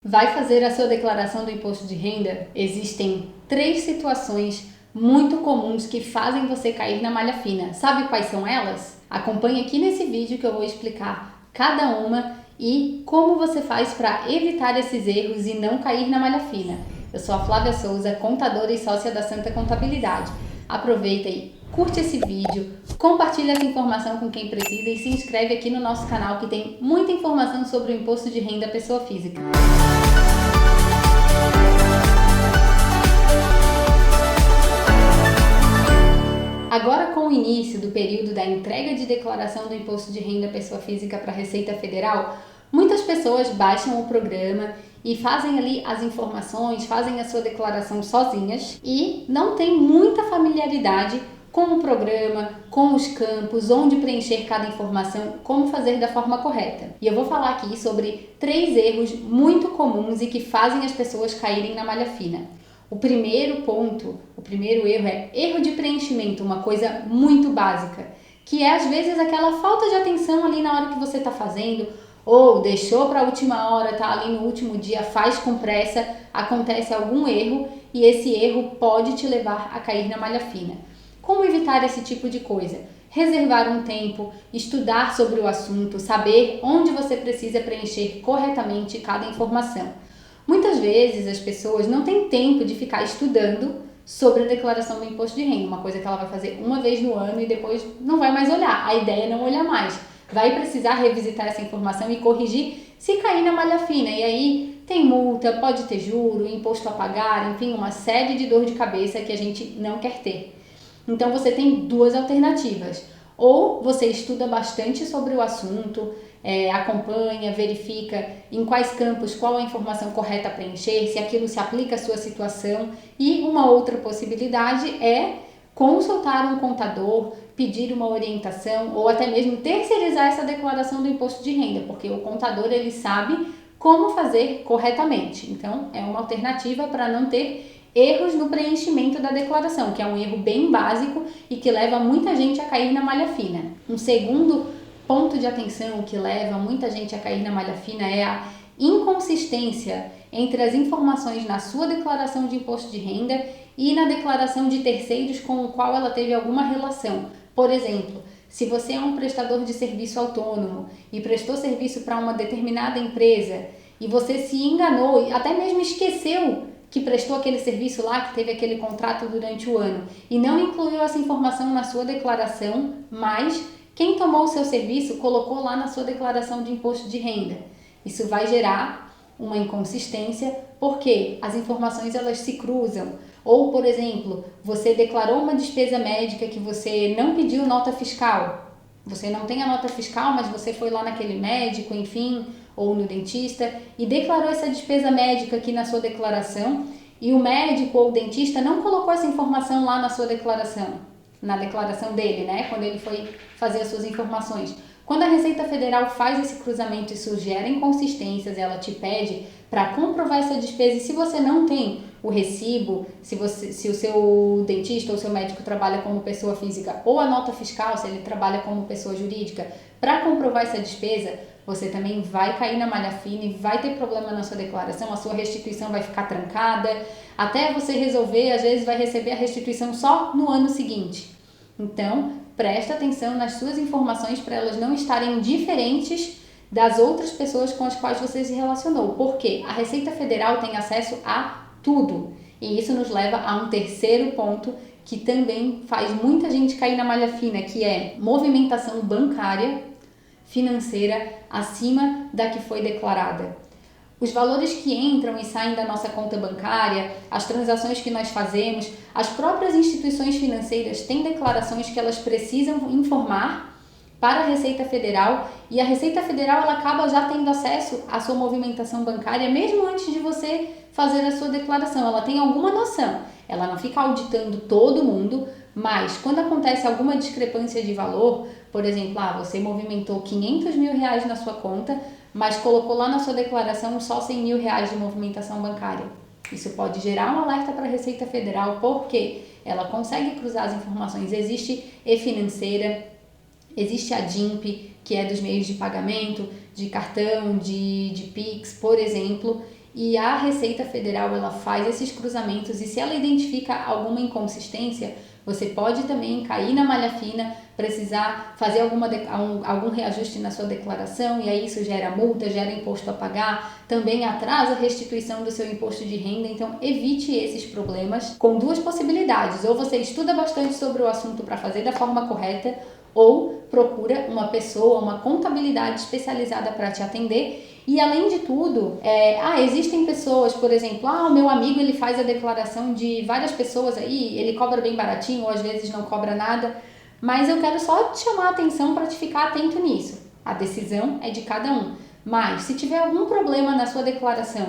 Vai fazer a sua declaração do imposto de renda? Existem 3 situações muito comuns que fazem você cair na malha fina. Sabe quais são elas? Acompanhe aqui nesse vídeo que eu vou explicar cada uma e como você faz para evitar esses erros e não cair na malha fina. Eu sou a Flávia Souza, contadora e sócia da Santa Contabilidade. Aproveita e curte esse vídeo, compartilha essa informação com quem precisa e se inscreve aqui no nosso canal que tem muita informação sobre o imposto de renda pessoa física. Agora, com o início do período da entrega de declaração do imposto de renda pessoa física para a Receita Federal, muitas pessoas baixam o programa e fazem ali as informações, fazem a sua declaração sozinhas e não têm muita familiaridade com o programa, com os campos, onde preencher cada informação, como fazer da forma correta. E eu vou falar aqui sobre 3 erros muito comuns e que fazem as pessoas caírem na malha fina. O primeiro erro é erro de preenchimento, uma coisa muito básica, que é às vezes aquela falta de atenção ali na hora que você está fazendo, ou deixou para a última hora, tá ali no último dia, faz com pressa, acontece algum erro e esse erro pode te levar a cair na malha fina. Como evitar esse tipo de coisa? Reservar um tempo, estudar sobre o assunto, saber onde você precisa preencher corretamente cada informação. Muitas vezes as pessoas não têm tempo de ficar estudando sobre a declaração do imposto de renda, uma coisa que ela vai fazer uma vez no ano e depois não vai mais olhar. A ideia é não olhar mais. Vai precisar revisitar essa informação e corrigir se cair na malha fina. E aí tem multa, pode ter juro, imposto a pagar, enfim, uma série de dor de cabeça que a gente não quer ter. Então você tem 2 alternativas. Ou você estuda bastante sobre o assunto, acompanha, verifica em quais campos, qual a informação correta a preencher, se aquilo se aplica à sua situação. E uma outra possibilidade é consultar um contador, pedir uma orientação ou até mesmo terceirizar essa declaração do imposto de renda, porque o contador ele sabe como fazer corretamente. Então é uma alternativa para não ter erros no preenchimento da declaração, que é um erro bem básico e que leva muita gente a cair na malha fina. Um segundo ponto de atenção que leva muita gente a cair na malha fina é a inconsistência entre as informações na sua declaração de imposto de renda e na declaração de terceiros com o qual ela teve alguma relação. Por exemplo, se você é um prestador de serviço autônomo e prestou serviço para uma determinada empresa e você se enganou e até mesmo esqueceu que prestou aquele serviço lá, que teve aquele contrato durante o ano e não incluiu essa informação na sua declaração, mas quem tomou o seu serviço colocou lá na sua declaração de imposto de renda. Isso vai gerar uma inconsistência porque as informações elas se cruzam. Ou, por exemplo, você declarou uma despesa médica que você não pediu nota fiscal. Você não tem a nota fiscal, mas você foi lá naquele médico, enfim, ou no dentista e declarou essa despesa médica aqui na sua declaração e o médico ou o dentista não colocou essa informação lá na sua declaração, na declaração dele, né? Quando ele foi fazer as suas informações. Quando a Receita Federal faz esse cruzamento, isso gera inconsistências, ela te pede para comprovar essa despesa e se você não tem o recibo, se o seu dentista ou seu médico trabalha como pessoa física ou a nota fiscal, se ele trabalha como pessoa jurídica, para comprovar essa despesa, você também vai cair na malha fina e vai ter problema na sua declaração, a sua restituição vai ficar trancada, até você resolver, às vezes vai receber a restituição só no ano seguinte. Então, presta atenção nas suas informações para elas não estarem diferentes das outras pessoas com as quais você se relacionou, porque a Receita Federal tem acesso a tudo. E isso nos leva a um terceiro ponto que também faz muita gente cair na malha fina, que é movimentação bancária financeira acima da que foi declarada. Os valores que entram e saem da nossa conta bancária, as transações que nós fazemos, as próprias instituições financeiras têm declarações que elas precisam informar para a Receita Federal e a Receita Federal ela acaba já tendo acesso à sua movimentação bancária mesmo antes de você fazer a sua declaração. Ela tem alguma noção, ela não fica auditando todo mundo, mas quando acontece alguma discrepância de valor, por exemplo, você movimentou 500 mil reais na sua conta, mas colocou lá na sua declaração só 100 mil reais de movimentação bancária. Isso pode gerar um alerta para a Receita Federal, porque ela consegue cruzar as informações. Existe e-financeira, existe a DIMP, que é dos meios de pagamento, de cartão, de Pix, por exemplo, e a Receita Federal ela faz esses cruzamentos, e se ela identifica alguma inconsistência, você pode também cair na malha fina, precisar fazer algum reajuste na sua declaração, e aí isso gera multa, gera imposto a pagar, também atrasa a restituição do seu imposto de renda. Então evite esses problemas com duas possibilidades: ou você estuda bastante sobre o assunto para fazer da forma correta, ou procura uma pessoa, uma contabilidade especializada para te atender. E além de tudo, existem pessoas, por exemplo, o meu amigo ele faz a declaração de várias pessoas aí, ele cobra bem baratinho ou às vezes não cobra nada, mas eu quero só te chamar a atenção para te ficar atento nisso. A decisão é de cada um, mas se tiver algum problema na sua declaração,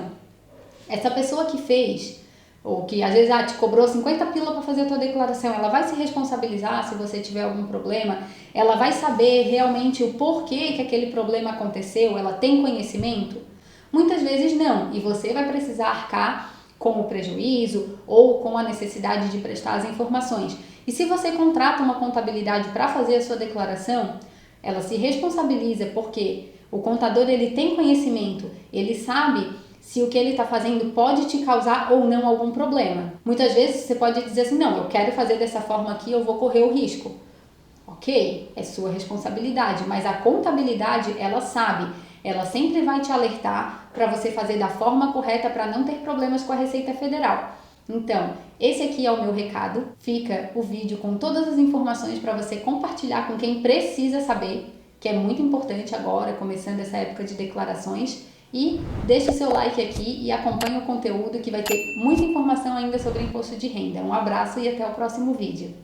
essa pessoa que fez, ou que às vezes te cobrou 50 pila para fazer a tua declaração, ela vai se responsabilizar se você tiver algum problema? Ela vai saber realmente o porquê que aquele problema aconteceu? Ela tem conhecimento? Muitas vezes não, e você vai precisar arcar com o prejuízo ou com a necessidade de prestar as informações. E se você contrata uma contabilidade para fazer a sua declaração, ela se responsabiliza porque o contador ele tem conhecimento, ele sabe se o que ele está fazendo pode te causar ou não algum problema. Muitas vezes você pode dizer assim, não, eu quero fazer dessa forma aqui, eu vou correr o risco. Ok, é sua responsabilidade, mas a contabilidade, ela sabe, ela sempre vai te alertar para você fazer da forma correta para não ter problemas com a Receita Federal. Então, esse aqui é o meu recado. Fica o vídeo com todas as informações para você compartilhar com quem precisa saber, que é muito importante agora, começando essa época de declarações. E deixe seu like aqui e acompanhe o conteúdo, que vai ter muita informação ainda sobre imposto de renda. Um abraço e até o próximo vídeo.